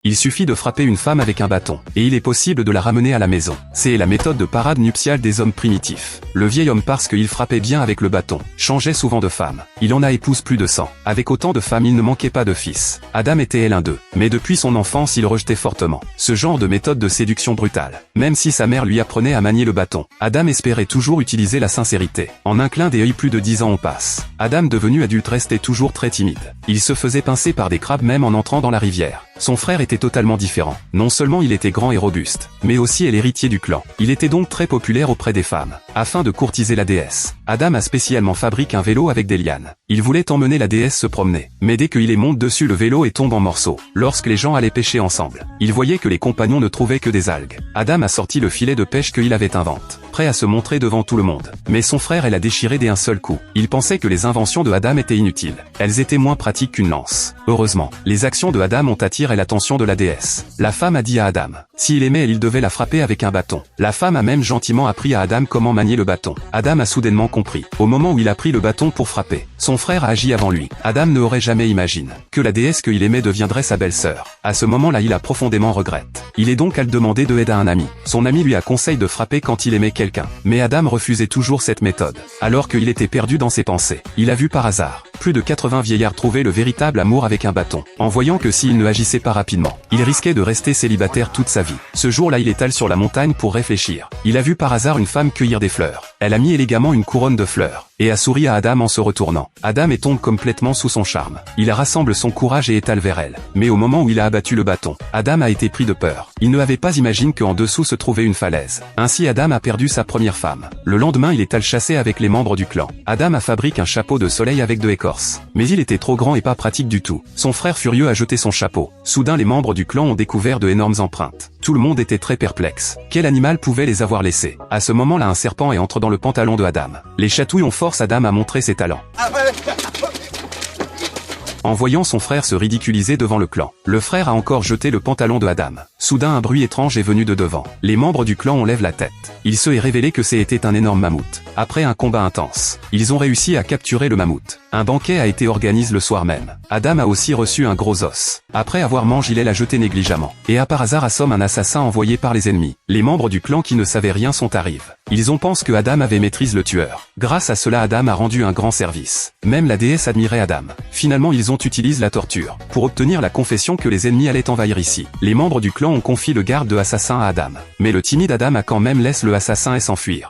Il suffit de frapper une femme avec un bâton, et il est possible de la ramener à la maison. C'est la méthode de parade nuptiale des hommes primitifs. Le vieil homme, parce qu'il frappait bien avec le bâton, changeait souvent de femme. Il en a épouse plus de 100. Avec autant de femmes, il ne manquait pas de fils. Adam était l'un d'eux. Mais depuis son enfance, il rejetait fortement ce genre de méthode de séduction brutale. Même si sa mère lui apprenait à manier le bâton, Adam espérait toujours utiliser la sincérité. En un clin d'œil, plus de 10 ans ont passé. Adam, devenu adulte, restait toujours très timide. Il se faisait pincer par des crabes même en entrant dans la rivière. Son frère était totalement différent. Non seulement il était grand et robuste, mais aussi est l'héritier du clan. Il était donc très populaire auprès des femmes. Afin de courtiser la déesse, Adam a spécialement fabriqué un vélo avec des lianes. Il voulait emmener la déesse se promener. Mais dès qu'il monte dessus, le vélo et tombe en morceaux. Lorsque les gens allaient pêcher ensemble, il voyait que les compagnons ne trouvaient que des algues. Adam a sorti le filet de pêche qu'il avait inventé, prêt à se montrer devant tout le monde. Mais son frère l'a déchiré d'un seul coup. Il pensait que les inventions de Adam étaient inutiles. Elles étaient moins pratiques qu'une lance. Heureusement, les actions de Adam ont attiré l'attention de la déesse. La femme a dit à Adam, s'il aimait elle, il devait la frapper avec un bâton. La femme a même gentiment appris à Adam comment manier le bâton. Adam a soudainement compris. Au moment où il a pris le bâton pour frapper, son frère a agi avant lui. Adam n'aurait jamais imaginé que la déesse qu'il aimait deviendrait sa belle-sœur. À ce moment-là, il a profondément regretté. Il est donc allé demander de l'aide à un ami. Son ami lui a conseillé de frapper quand il aimait quelqu'un. Mais Adam refusait toujours cette méthode. Alors qu'il était perdu dans ses pensées, il a vu par hasard plus de 80 vieillards trouver le véritable amour avec un bâton. En voyant que s'il ne agissait pas rapidement, il risquait de rester célibataire toute sa vie. Ce jour-là, il est allé sur la montagne pour réfléchir. Il a vu par hasard une femme cueillir des fleurs. Elle a mis élégamment une couronne de fleurs et a souri à Adam en se retournant. Adam tombe complètement sous son charme. Il rassemble son courage et étale vers elle. Mais au moment où il a abattu le bâton, Adam a été pris de peur. Il ne avait pas imaginé qu'en dessous se trouvait une falaise. Ainsi, Adam a perdu sa première femme. Le lendemain, il est allé chasser avec les membres du clan. Adam a fabriqué un chapeau de soleil avec de l'écorce. Mais il était trop grand et pas pratique du tout. Son frère furieux a jeté son chapeau. Soudain, les membres du clan ont découvert de énormes empreintes. Tout le monde était très perplexe. Quel animal pouvait les avoir laissées? À ce moment-là, un serpent entre dans le pantalon de Adam. Les chatouilles ont forcé Adam à montrer ses talents. En voyant son frère se ridiculiser devant le clan, le frère a encore jeté le pantalon de Adam. Soudain, un bruit étrange est venu de devant. Les membres du clan enlèvent la tête. Il se est révélé que c'était un énorme mammouth. Après un combat intense, ils ont réussi à capturer le mammouth. Un banquet a été organisé le soir même. Adam a aussi reçu un gros os. Après avoir mangé, il l'a jeté négligemment. Et à par hasard assomme un assassin envoyé par les ennemis. Les membres du clan qui ne savaient rien sont arrivés. Ils ont pensé que Adam avait maîtrisé le tueur. Grâce à cela, Adam a rendu un grand service. Même la déesse admirait Adam. Finalement, ils ont utilisé la torture pour obtenir la confession que les ennemis allaient envahir ici. Les membres du clan ont confié le garde de assassin à Adam. Mais le timide Adam a quand même laissé le assassin et s'enfuir.